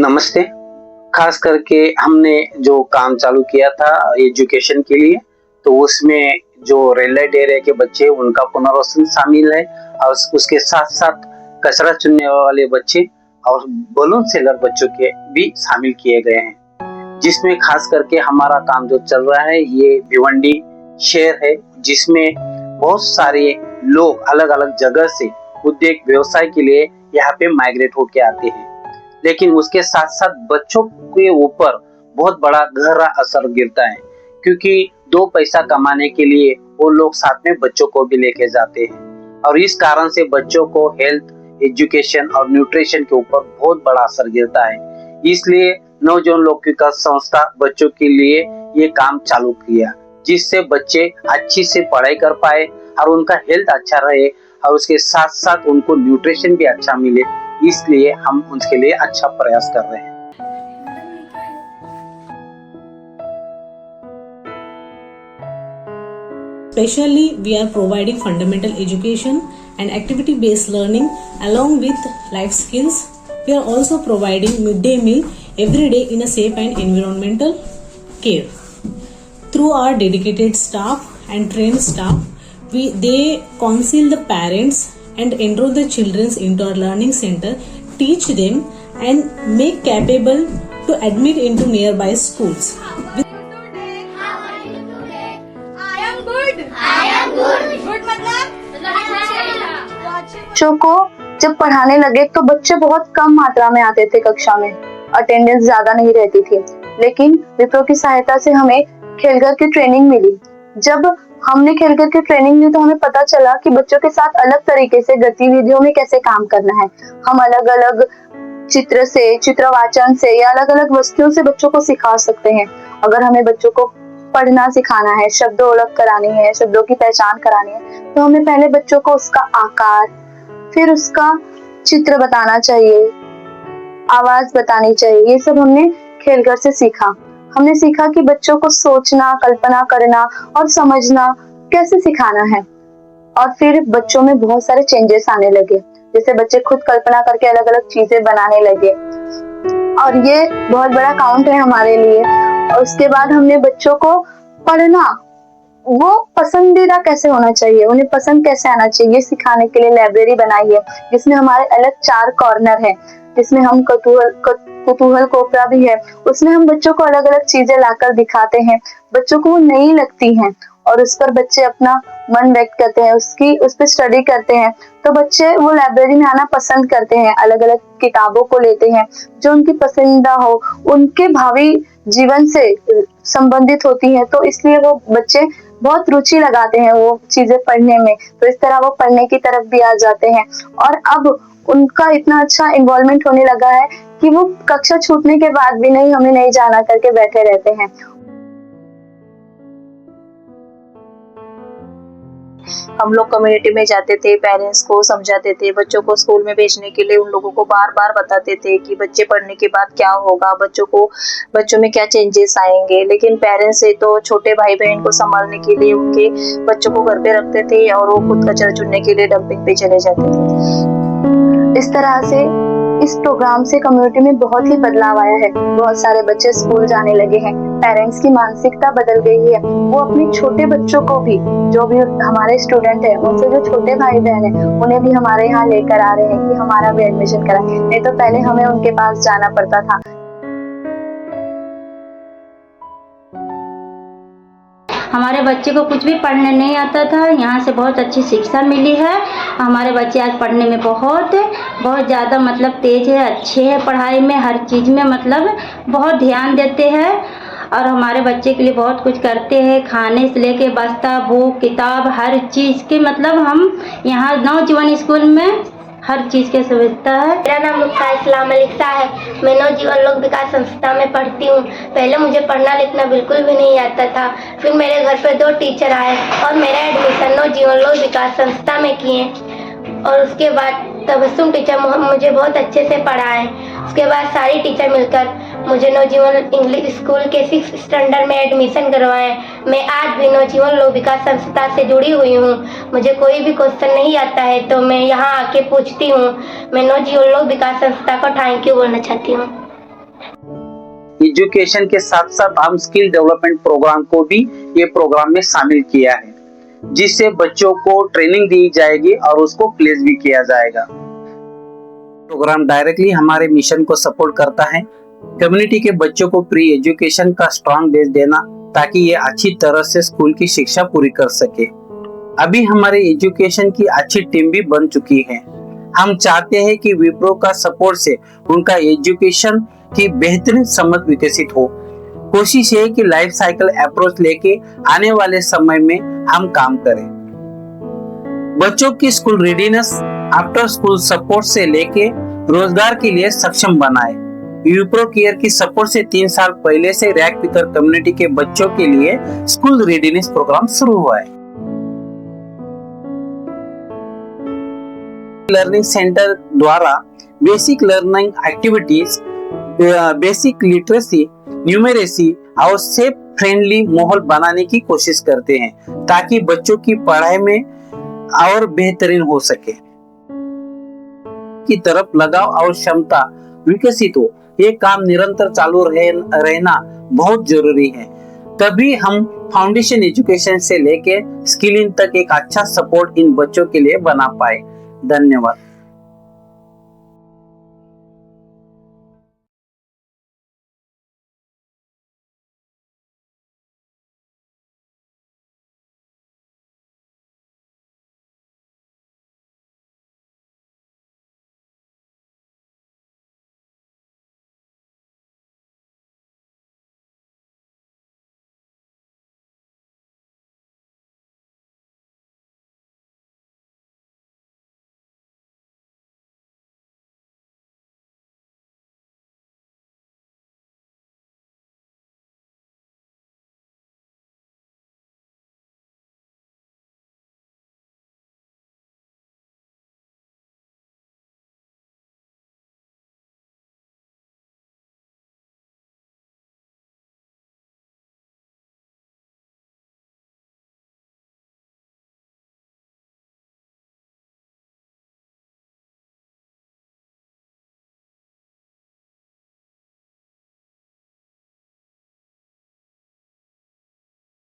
नमस्ते। खास करके हमने जो काम चालू किया था एजुकेशन के लिए, तो उसमें जो रेड लाइट एरिया के बच्चे उनका पुनर्वसन शामिल है और उसके साथ साथ कचरा चुनने वाले बच्चे और बलून सेलर बच्चों के भी शामिल किए गए हैं। जिसमें खास करके हमारा काम जो चल रहा है ये भिवंडी शहर है, जिसमें बहुत सारे लोग अलग अलग जगह से उद्योग व्यवसाय के लिए यहाँ पे माइग्रेट होके आते हैं। लेकिन उसके साथ साथ बच्चों के ऊपर बहुत बड़ा गहरा असर गिरता है, क्योंकि दो पैसा कमाने के लिए वो लोग साथ में बच्चों को भी लेके जाते हैं और इस कारण से बच्चों को हेल्थ, एजुकेशन और न्यूट्रिशन के ऊपर बहुत बड़ा असर गिरता है। इसलिए नवजीवन लौकिका संस्था बच्चों के लिए ये काम चालू किया, जिससे बच्चे अच्छी से पढ़ाई कर पाए और उनका हेल्थ अच्छा रहे और उसके साथ साथ उनको न्यूट्रिशन भी अच्छा मिले। इसलिए हम उनके लिए अच्छा प्रयास कर रहे हैं। Especially, we are providing fundamental education and activity-based learning along with life skills. We are also providing midday meal every day in a safe and environmental care. Through our dedicated staff and trained staff, they counsel the parents and enroll the children into our learning center, teach them and make capable to admit into nearby schools. बच्चों को जब पढ़ाने लगे तो बच्चे बहुत कम मात्रा में आते थे कक्षा में, अटेंडेंस ज्यादा नहीं रहती थी। लेकिन विप्रो की सहायता से हमें खेलकर की ट्रेनिंग मिली। जब हमने खेलकर की ट्रेनिंग ली तो हमें पता चला कि बच्चों के साथ अलग तरीके से गतिविधियों में कैसे काम करना है। हम अलग अलग चित्र से, चित्रवाचन से या अलग अलग वस्तुओं से बच्चों को सिखा सकते हैं। अगर हमें बच्चों को पढ़ना सिखाना है, शब्द ओळख करानी है, शब्दों की पहचान करानी है, तो हमें पहले बच्चों को उसका आकार, फिर उसका चित्र बताना चाहिए, आवाज बतानी चाहिए। ये सब हमने खेलकर से सीखा। हमने सीखा कि बच्चों को सोचना, कल्पना करना और समझना कैसे सिखाना है। और फिर बच्चों में बहुत सारे चेंजेस आने लगे, जैसे बच्चे खुद कल्पना करके अलग अलग चीजें बनाने लगे और ये बहुत बड़ा काउंट है हमारे लिए। और उसके बाद हमने बच्चों को पढ़ना, वो पसंदीदा कैसे होना चाहिए, उन्हें पसंद कैसे आना चाहिए, ये सिखाने के लिए लाइब्रेरी बनाई है, जिसमें हमारे अलग 4 कॉर्नर है, जिसमें हम कुतूहल कोपरा भी है। उसमें हम बच्चों को अलग अलग चीजें लाकर दिखाते हैं, बच्चों को वो नई लगती हैं और उस पर बच्चे अपना मन व्यक्त करते हैं, उस पर स्टडी करते हैं। तो बच्चे वो लाइब्रेरी में आना पसंद करते हैं, अलग अलग किताबों को लेते हैं जो उनकी पसंदीदा हो, उनके भावी जीवन से संबंधित होती है। तो इसलिए वो बच्चे बहुत रुचि लगाते हैं वो चीजें पढ़ने में, तो इस तरह वो पढ़ने की तरफ भी आ जाते हैं। और अब उनका इतना अच्छा इन्वॉल्वमेंट होने लगा है कि वो कक्षा छूटने के बाद भी नहीं, हमें नहीं जाना करके बैठे रहते हैं। हम लोग कम्युनिटी में जाते थे, पेरेंट्स को समझाते थे, बच्चों को स्कूल में भेजने के लिए उन लोगों को बार बार बताते थे कि बच्चे पढ़ने के बाद क्या होगा, बच्चों में क्या चेंजेस आएंगे। लेकिन पेरेंट्स से तो छोटे भाई बहन को संभालने के लिए उनके बच्चों को घर पे रखते थे और वो खुद कचरा चुनने के लिए डंपिंग पे चले जाते थे। इस तरह से इस प्रोग्राम से कम्युनिटी में बहुत ही बदलाव आया है। बहुत सारे बच्चे स्कूल जाने लगे हैं, पेरेंट्स की मानसिकता बदल गई है। वो अपने छोटे बच्चों को भी, जो भी हमारे स्टूडेंट हैं, उनसे जो छोटे भाई बहन हैं, उन्हें भी हमारे यहाँ लेकर आ रहे हैं कि हमारा भी एडमिशन कराएं। नहीं तो पहले हमें उनके पास जाना पड़ता था। हमारे बच्चे को कुछ भी पढ़ने नहीं आता था, यहाँ से बहुत अच्छी शिक्षा मिली है। हमारे बच्चे आज पढ़ने में बहुत ज़्यादा मतलब तेज़ है, अच्छे हैं पढ़ाई में, हर चीज़ में मतलब बहुत ध्यान देते हैं और हमारे बच्चे के लिए बहुत कुछ करते हैं। खाने से लेके बस्ता, बुक, किताब, हर चीज़ के मतलब हम यहाँ नवजीवन स्कूल में हर चीज़ की सुविधा है। मेरा नाम मुक्ता इस्लाम अलिक्सा है। मैं नवजीवन लोक विकास संस्था में पढ़ती हूँ। पहले मुझे पढ़ना लिखना बिल्कुल भी नहीं आता था। फिर मेरे घर पे 2 टीचर आए और मेरा एडमिशन नवजीवन लोक विकास संस्था में किए और उसके बाद तबस्सुम टीचर मुझे बहुत अच्छे से पढ़ाए। उसके बाद सारी टीचर मिलकर मुझे नवजीवन इंग्लिश स्कूल के 6th स्टैंडर्ड में एडमिशन करवाएं। मैं आज भी नवजीवन लोक विकास संस्था से जुड़ी हुई हूँ। मुझे कोई भी क्वेश्चन नहीं आता है तो मैं यहाँ आके पूछती हूँ। मैं नवजीवन लोक विकास संस्था को थैंक यू बोलना चाहती हूँ। एजुकेशन के साथ साथ हम स्किल डेवलपमेंट प्रोग्राम को भी ये प्रोग्राम में शामिल किया है, जिससे बच्चों को ट्रेनिंग दी जाएगी और उसको प्लेस भी किया जाएगा। प्रोग्राम डायरेक्टली हमारे मिशन को सपोर्ट करता है, कम्युनिटी के बच्चों को प्री एजुकेशन का स्ट्रॉन्ग बेस देना ताकि ये अच्छी तरह से स्कूल की शिक्षा पूरी कर सके। अभी हमारे एजुकेशन की अच्छी टीम भी बन चुकी है। हम चाहते हैं कि विप्रो का सपोर्ट से उनका एजुकेशन की बेहतरीन समझ विकसित हो। कोशिश है कि लाइफ साइकिल अप्रोच लेके आने वाले समय में हम काम करें। बच्चों की school readiness after school support से लेके रोजगार के लिए सक्षम बनाए। विप्रो केयर की सपोर्ट से 3 साल पहले से रैक पिकर कम्युनिटी के बच्चों के लिए स्कूल रेडीनेस प्रोग्राम शुरू हुआ है। लर्निंग सेंटर द्वारा basic learning activities, basic literacy, numeracy और सेफ फ्रेंडली माहौल बनाने की कोशिश करते हैं ताकि बच्चों की पढ़ाई में और बेहतरीन हो सके। की तरफ लगाव और क्षमता विकसित हो, ये काम निरंतर चालू रहना बहुत जरूरी है। तभी हम फाउंडेशन एजुकेशन से लेके स्किलिंग तक एक अच्छा सपोर्ट इन बच्चों के लिए बना पाए। धन्यवाद।